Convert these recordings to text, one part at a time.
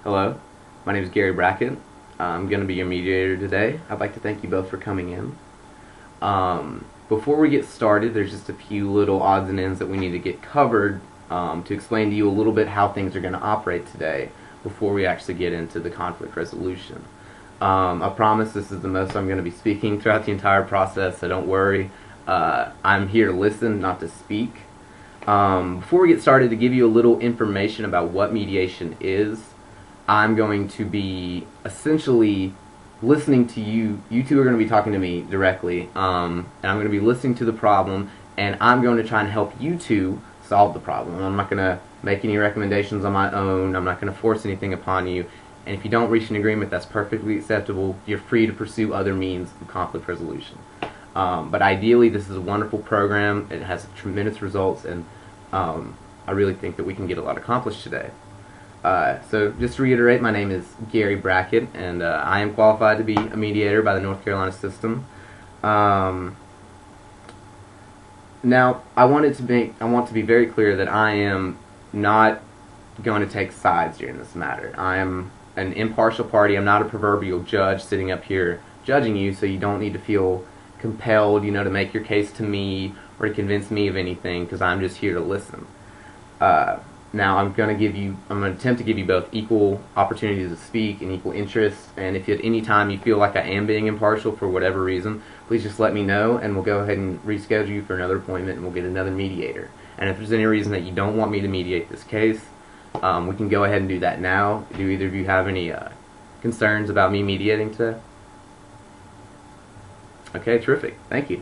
Hello, my name is Gary Brackett. I'm going to be your mediator today. I'd like to thank you both for coming in. Before we get started, there's just a few little odds and ends that we need to get covered to explain to you a little bit how things are going to operate today before we actually get into the conflict resolution. I promise this is the most I'm going to be speaking throughout the entire process, so don't worry. I'm here to listen, not to speak. Before we get started, to give you a little information about what mediation is, I'm going to be essentially listening to you. You two are going to be talking to me directly, and I'm going to be listening to the problem, and I'm going to try and help you two solve the problem. I'm not going to make any recommendations on my own. I'm not going to force anything upon you. And if you don't reach an agreement, that's perfectly acceptable. You're free to pursue other means of conflict resolution. But ideally, this is a wonderful program. It has tremendous results, and I really think that we can get a lot accomplished today. So just to reiterate, my name is Gary Brackett, and I am qualified to be a mediator by the North Carolina system. Now, I want to be very clear that I am not going to take sides during this matter. I am an impartial party. I'm not a proverbial judge sitting up here judging you, so you don't need to feel compelled, to make your case to me or to convince me of anything, because I'm just here to listen. Now I'm going to attempt to give you both equal opportunities to speak and equal interest, and if at any time you feel like I am being impartial for whatever reason, please just let me know, and we'll go ahead and reschedule you for another appointment, and we'll get another mediator. And if there's any reason that you don't want me to mediate this case, we can go ahead and do that now. Do either of you have any concerns about me mediating today? Okay, terrific. Thank you.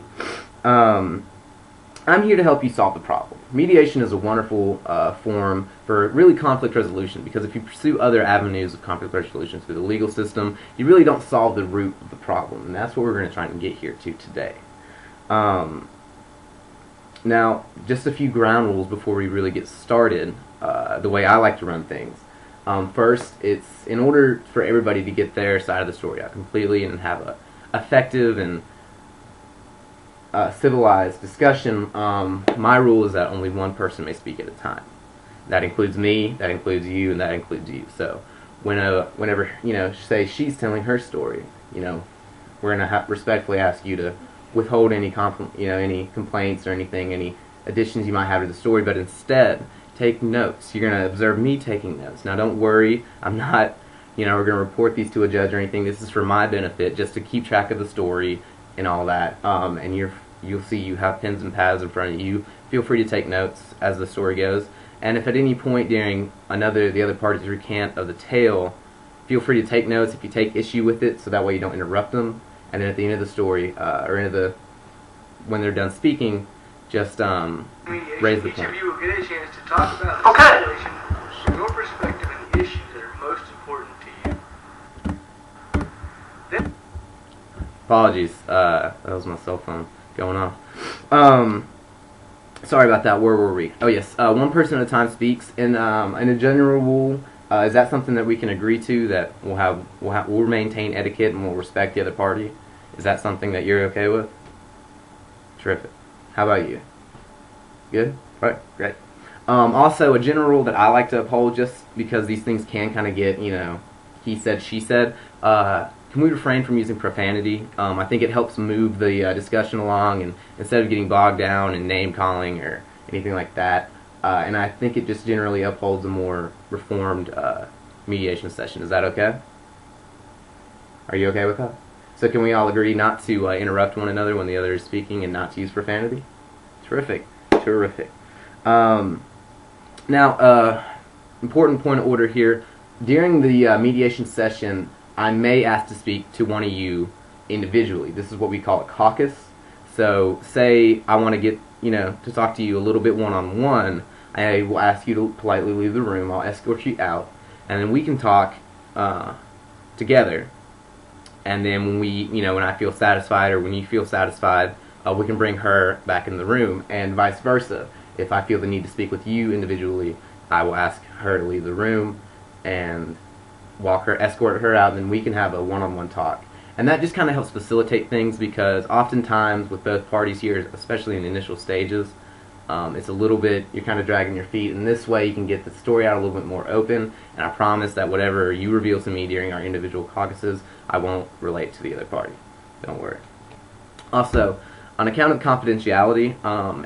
I'm here to help you solve the problem. Mediation is a wonderful form for really conflict resolution, because if you pursue other avenues of conflict resolution through the legal system, you really don't solve the root of the problem, and that's what we're going to try and get here to today. Now, just a few ground rules before we really get started, the way I like to run things. First, it's in order for everybody to get their side of the story out completely and have a effective and civilized discussion, my rule is that only one person may speak at a time. That includes me, that includes you, and that includes you. So whenever, say she's telling her story, we're going to respectfully ask you to withhold any any complaints or anything, any additions you might have to the story, but instead take notes. You're going to observe me taking notes. Now don't worry, I'm not, we're going to report these to a judge or anything. This is for my benefit, just to keep track of the story and all that. And you'll see you have pens and pads in front of you. Feel free to take notes as the story goes. And if at any point during the other party's recant of the tale, feel free to take notes if you take issue with it, so that way you don't interrupt them. And then at the end of the story, when they're done speaking, just raise the point. Each of you will get a chance to talk about the situation from your perspective and the issues that are most important to you. Then Apologies, that was my cell phone going off. Sorry about that. Where were we? Oh yes, one person at a time speaks. And in a general rule, is that something that we can agree to? That we'll maintain etiquette and we'll respect the other party. Is that something that you're okay with? Terrific. How about you? Good. All right. Great. Also, a general rule that I like to uphold, just because these things can kind of get, he said, she said. Can we refrain from using profanity? I think it helps move the discussion along, and instead of getting bogged down in name calling or anything like that. And I think it just generally upholds a more reformed mediation session. Is that okay? Are you okay with that? So can we all agree not to interrupt one another when the other is speaking and not to use profanity? Terrific. Terrific. Now, important point of order here. During the mediation session, I may ask to speak to one of you individually. This is what we call a caucus. So, say I want to get, to talk to you a little bit one-on-one, I will ask you to politely leave the room. I'll escort you out, and then we can talk together. And then when I feel satisfied, or when you feel satisfied, we can bring her back in the room, and vice versa. If I feel the need to speak with you individually, I will ask her to leave the room and escort her out, and then we can have a one-on-one talk. And that just kind of helps facilitate things, because oftentimes with both parties here, especially in the initial stages, It's a little bit, you're kind of dragging your feet, and this way you can get the story out a little bit more open, and I promise that whatever you reveal to me during our individual caucuses, I won't relate to the other party. Don't worry. Also, on account of confidentiality,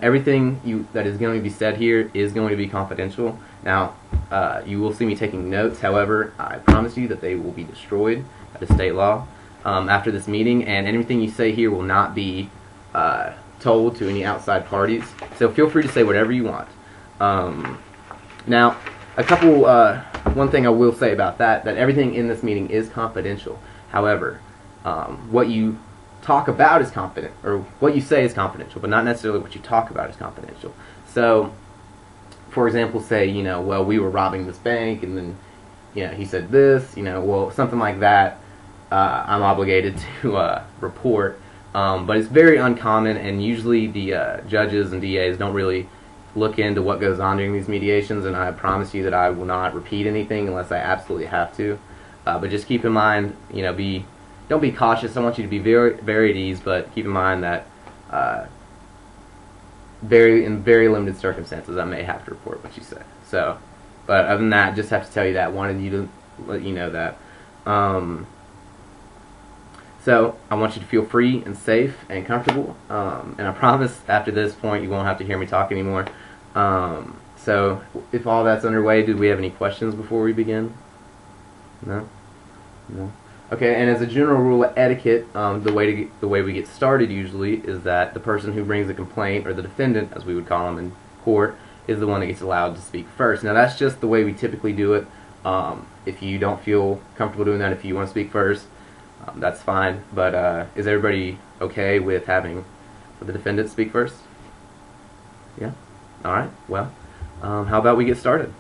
everything that is going to be said here is going to be confidential. Now, you will see me taking notes, however, I promise you that they will be destroyed by the state law after this meeting, and anything you say here will not be told to any outside parties. So feel free to say whatever you want. Now, one thing I will say about that everything in this meeting is confidential. However, what you talk about is confident, or what you say is confidential, but not necessarily what you talk about is confidential. So, for example, say, well, we were robbing this bank, and then, he said this, well, something like that, I'm obligated to report. But it's very uncommon, and usually the judges and DAs don't really look into what goes on during these mediations, and I promise you that I will not repeat anything unless I absolutely have to. But just keep in mind, don't be cautious. I want you to be very, very at ease, but keep in mind that in very limited circumstances, I may have to report what you say. So, but other than that, just have to tell you that. Wanted you to let you know that. So I want you to feel free and safe and comfortable, and I promise after this point you won't have to hear me talk anymore. So if all that's underway, do we have any questions before we begin? No? No? Okay, and as a general rule of etiquette, the way we get started usually is that the person who brings the complaint, or the defendant as we would call them in court, is the one that gets allowed to speak first. Now that's just the way we typically do it. If you don't feel comfortable doing that, if you want to speak first, that's fine, but is everybody okay with having the defendant speak first? Yeah? Alright, well, how about we get started?